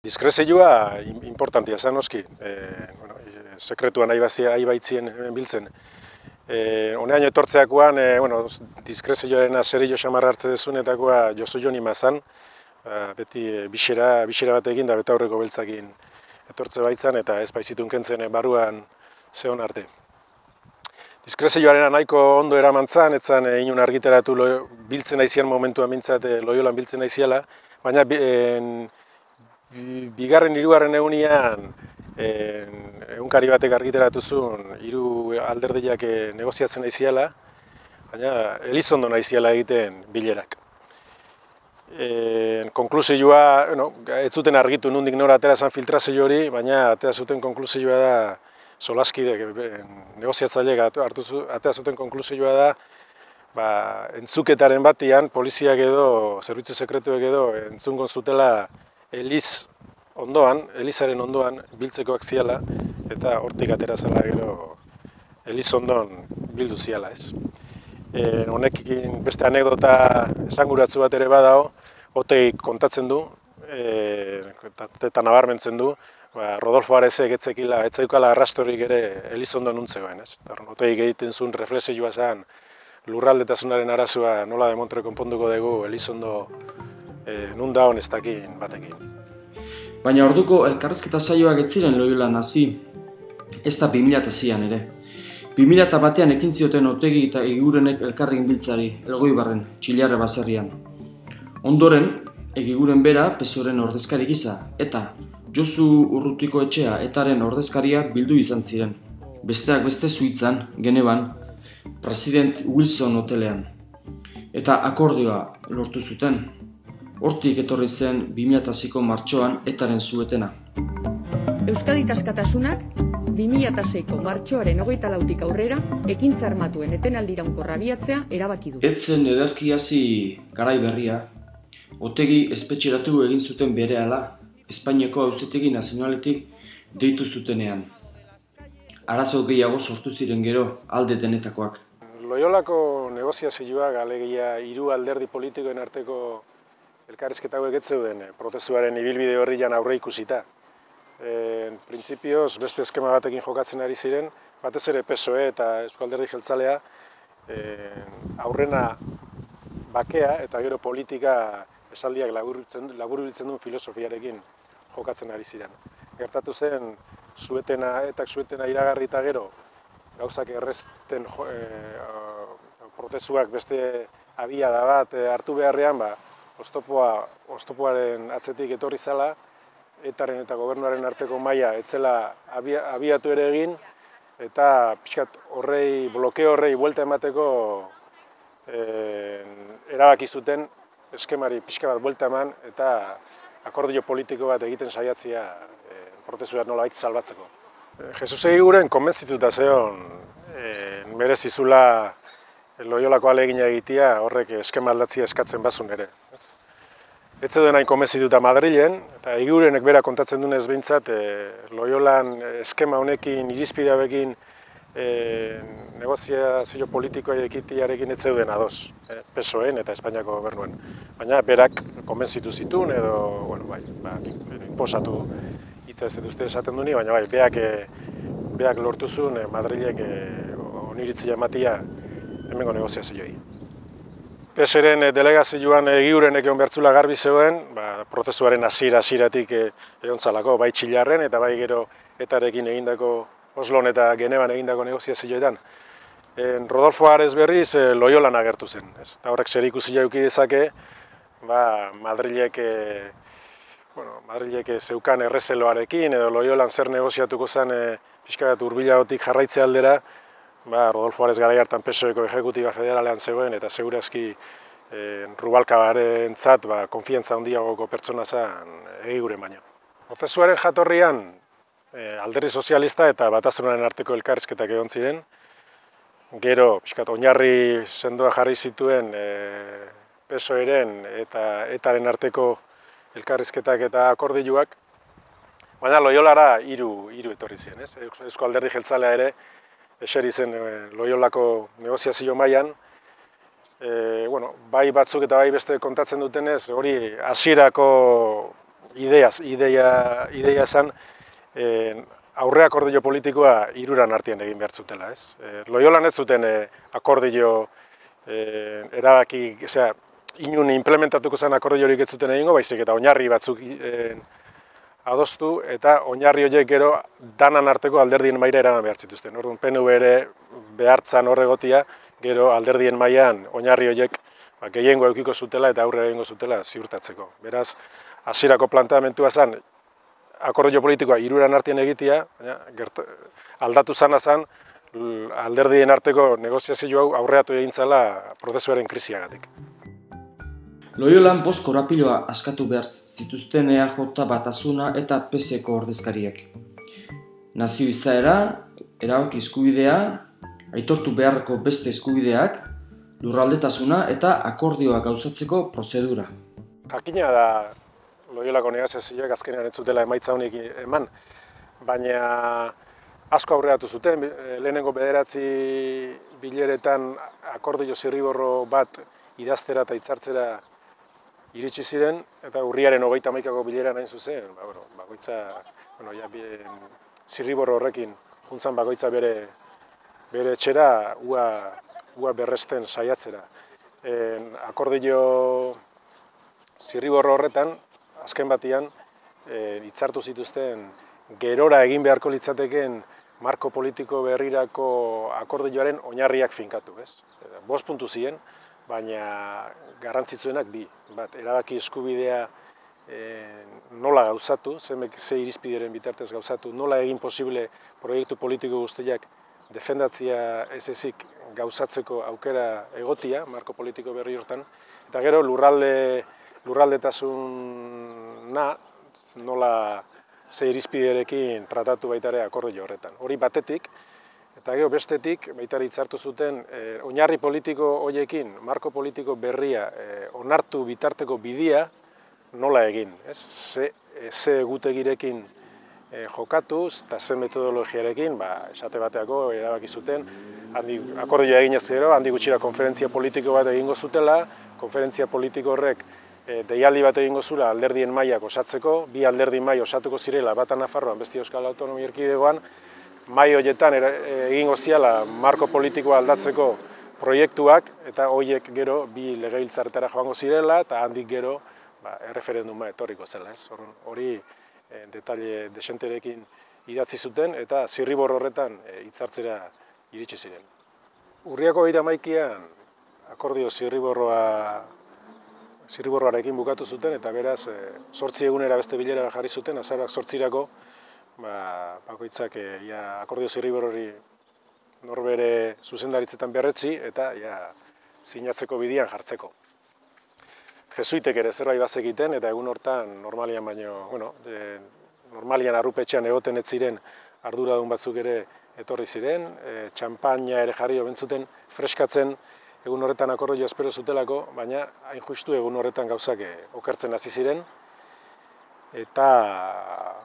Diskrezioa importantia zen noski, sekretuan nahi baitzien biltzen. Honean etortzeakoan, diskrezioaren aserio xamarra hartze dezunetakoa Josu Joni mazan, beti bisera bat egin da betaurreko beltzakin etortze baitzan eta ez baitzitun kentzen barruan zehon arte. Diskrezioaren nahiko ondo eramantzan, etzan inun argiteratu biltzen aizian momentuan mintzat Loiolan biltzen aiziala, baina bigarren hirugarren egunean egunkari batek argiteratu zuen hiru alderdiak negoziatzen aiziala, baina Elizondo aiziala egiten bilerak. Konklusioa, ez zuten argitu nondik nora atera zen filtrazio hori, baina atera zuten konklusioa da, solaskidek, negoziatzaileek atera zuten konklusioa da, entzuketaren batian, poliziak edo, zerbitzu sekretuek edo, entzungon zutela Elizaren ondoan biltzekoak ziala, eta hortik atera zela gero Elizondon bildu ziala, ez. Honekin beste anekdota esanguratsu bat ere badago, Otegi kontatzen du, eta nabarmentzen du, Rodolfo Arezek etzeukala arrastorik ere Elizondo nuntzegoen, ez. Otegi egiten zuen reflexioa zen lurraldetasunaren arazoa nola demontre konponduko dugu Elizondo nun dagoen ez dakin batekin. Baina orduko elkarrizketa saioak ez ziren Loiolan hasi, ez da 2000an ere. 2001an ekin zioten Otegi eta Egigurenek elkarrekin biltzari, Elgoibarren, Txillarre baserrian. Ondoren, Egiguren bera PSOEren ordezkari gisa, eta Josu Urrutikoetxea etaren ordezkaria bildu izan ziren. Besteak beste Suitzan, Genevan, President Wilson hotelean. Eta akordioa lortu zuten. Hortik etorri zen 2006ko martxoan etaren zuetena. Euskadi Askatasunak 2006ko martxoaren 24tik aurrera ekintza armatuen etenaldi iraunkorra abiatzea erabaki du. Etzen ederki hasi garai berria, Otegi espetxeratu egin zuten berehala, Espainiako Auzitegi Nazionaletik deitu zutenean. Arazo gehiago sortu ziren gero alde denetakoak. Loiolako negoziazioak alegia hiru alderdi politikoen arteko elkarrizketa hauek ez zeuden prozesuaren ibilbide horrian aurre ikusita. Printzipioz beste eskema batekin jokatzen ari ziren, batez ere PSOE eta Eusko Alderdi Jeltzalea aurrena bakea eta gero politika esaldiak laburbiltzen duen filosofiarekin jokatzen ari ziren. Gertatu zen suetena iragarri eta gero gauzak errezten prozesuak beste abiada bat hartu beharrean, oztopoaren atzetik etorri zela, etaren eta gobernuaren arteko maila etzela abiatu ere egin, eta pixkat blokeo horrei buelta emateko erabaki zuten eskemari pixka bat buelta eman eta akordio politiko bat egiten saiatzea prozesuak nolabait salbatzeko. Jesus Egiguren konbentzituta zeon merezizula Loiolako ahalegina egitea horrek eskema aldatzea eskatzen bazun ere. Ez zeuden hain konbentzituta Madrilen, eta Egigurenek bera kontatzen dunez behintzat Loiolan eskema honekin, irizpide hauekin negoziazio politikoa ekitearekin ez zeuden ados, PSOEn eta Espainiako gobernuan. Baina berak konbentzitu zituen edo, inposatu hitza ez dut esaten duni, baina beak lortu zuen Madrilek oniritzia ematia hemengo negoziazioei. PSren delegazioan Egigurenek egon bertzula garbi zegoen, prozesuaren hasieratik egon zalako, bai Txillarren eta bai gero etarekin egindako Oslon eta Genevan egindako negoziazioetan. Rodolfo Arez berriz Loiolan agertu zen. Eta horrek zerikusia eduki dezake, Madrilek zeukan errezeloarekin edo Loiolan zer negoziatuko zen pixka bat hurbilagotik jarraitze aldera, Rodolfo Arez garai hartan PSOeko ejekutiba federalean zegoen eta segurazki Rubalcabarentzat konfiantza handiagoko pertsona zen Egiguren baino. Prozesuaren jatorrian Alderdi Sozialista eta Batasunaren arteko elkarrizketak egon ziren. Gero, oinarri sendoa jarri zituen PSOeren eta etaren arteko elkarrizketak eta akordioak, baina Loiolara hiru etorri ziren, ez? Eusko Alderdi Jeltzalea ere eseri zen Loiolako negoziazio mailan. Bai batzuk eta bai beste kontatzen dutenez, hori hasierako ideia esan aurre akordio politikoa hiruran artean egin behar zutela, ez? Loiolan ez zuten akordio erabaki, inun implementatuko zen akordiorik ez zuten egingo, baizik eta oinarri batzuk adostu eta oinarri horiek gero danan arteko alderdien maila eraman behar zituzten. Orduan PNV ere behartzan horregotia, gero alderdien mailan oinarri horiek gehiengo edukiko zutela eta aurrera egingo zutela ziurtatzeko. Beraz, hasierako planteamentua zen akordio politikoa hiruran artean egitea, aldatu zana zen alderdien arteko negoziazio hau aurreatu egin zela prozesuaren krisiagatik. Loiolan bost korapiloa askatu behar zituzten EAJ Batasuna eta PSeko ordezkariek. Nazio izaera, erabaki eskubidea, aitortu beharreko beste eskubideak, lurraldetasuna eta akordioa gauzatzeko prozedura. Jakina da Loiolako negoziazioak azkenean ez zutela emaitza honik eman, baina asko aurreratu zuten, lehenengo 9 bileretan akordio zirriborro bat idaztera eta hitzartzera iritsi ziren, eta urriaren 31ko bileran hain zuzen, bakoitza, zirriborro horrekin juntzan bakoitza bere etxera ua berresten saiatzera. Akordio zirriborro horretan, azken batian, hitzartu zituzten gerora egin beharko litzateken marko politiko berrirako akordioaren oinarriak finkatu, ez? 5 puntu ziren, baina garrantzitsuenak 2. Bat, erabaki eskubidea nola gauzatu, ze irizpideren bitartez gauzatu, nola egin posible proiektu politiko guztiak defendatzea ez ezik gauzatzeko aukera egotia, marko politiko berri hortan, eta gero lurraldetasuna nola ze irizpiderekin tratatu baitare akordio horretan. Hori batetik, eta gero bestetik baitare hitzartu zuten oinarri politiko horiekin, marko politiko berria onartu bitarteko bidea nola egin. Ze egutegirekin jokatuz eta ze metodologiarekin, esate bateako erabaki zuten, akordioa eginez gero, handik gutxira konferentzia politiko bat egingo zutela, konferentzia politiko horrek deialdi bat egingo zula alderdien mailak osatzeko, 2 alderdi maila osatuko zirela, bata Nafarroan, beste Euskal Autonomia Erkidegoan, mai horietan egingo ziala marko politikoa aldatzeko proiektuak, eta horiek gero 2 legebiltzarretara joango zirela, eta handik gero erreferenduma etorriko zela. Hori detalle desenterekin idatzi zuten, eta zirriborro horretan hitzartzera iritsi ziren. Urriako 31an akordio zirriborroarekin bukatu zuten, eta beraz 8 egunera beste bilera jarri zuten, azaroak 8irako, bakoitzak akordio zirriborrori norbere zuzendaritzetan berretzi, eta sinatzeko bidean jartzeko. Jesuitek ere zerbait bazekiten, eta egun hortan normalian normalian arrupetxean egoten ez ziren arduradun batzuk ere etorri ziren, txampaina ere jarri obentzuten freskatzen egun horretan akordioa espero zutelako, baina hain justu egun horretan gauzak okertzen hasi ziren, eta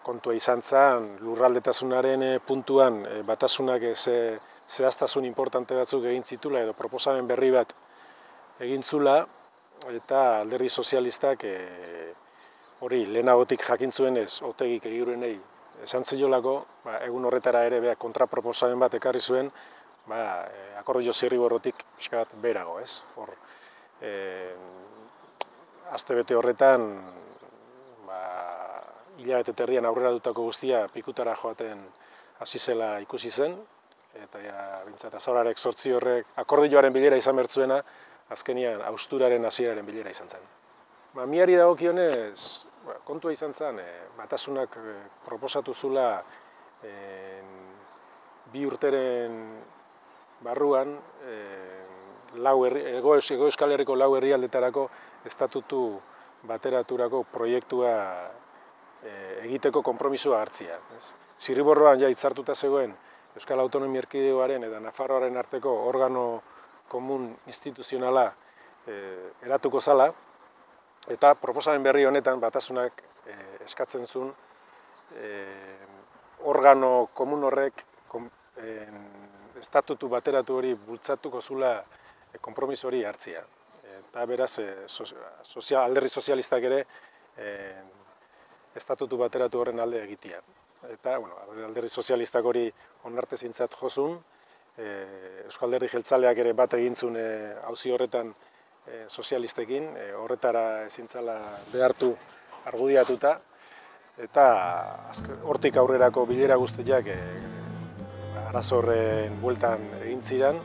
kontua izan zen lurraldetasunaren puntuan batasunak zehaztasun importante batzuk egin zitula edo proposamen berri bat egin zula, eta alderdi sozialistak hori lehenagotik jakin zuenez Otegik Egiurenei esan ziolako, egun horretara ere kontraproposamen bat ekarri zuen, akordio zirriborrotik pixka bat berago, ez? Astebete horretan, hilabete terdian aurrera dutako guztia pikutara joaten hasi zela ikusi zen, eta bintzat azaurarek 8 horrek akordioaren bilera izan bertzuena, azkenian austuraren hasieraren bilera izan zen. Miari dagokionez, kontua izan zen, Batasunak proposatu zula 2 urteren barruan, Hego Euskal Herriko 4 herrialdetarako estatutu bateraturako proiektua egiteko konpromisoa hartzea. Zirriborroan hitzartuta zegoen Euskal Autonomia Erkidegoaren eta Nafarroaren arteko organo komun instituzionala eratuko zala, eta proposamen berri honetan Batasunak eskatzen zuen organo komun horrek estatutu bateratu hori bultzatuko zula konpromiso hori hartzea. Eta beraz, alderdi sozialistak ere estatutu bateratu horren alde egitea. Eta, alderdi sozialistak hori onartezintzat jozun, Euskal Alderdi Jeltzaleak ere bat egintzun auzi horretan sozialistekin, horretara ezintzala behartu argudiatuta, eta hortik aurrerako bilera guztiak arazo horren bueltan egin ziren.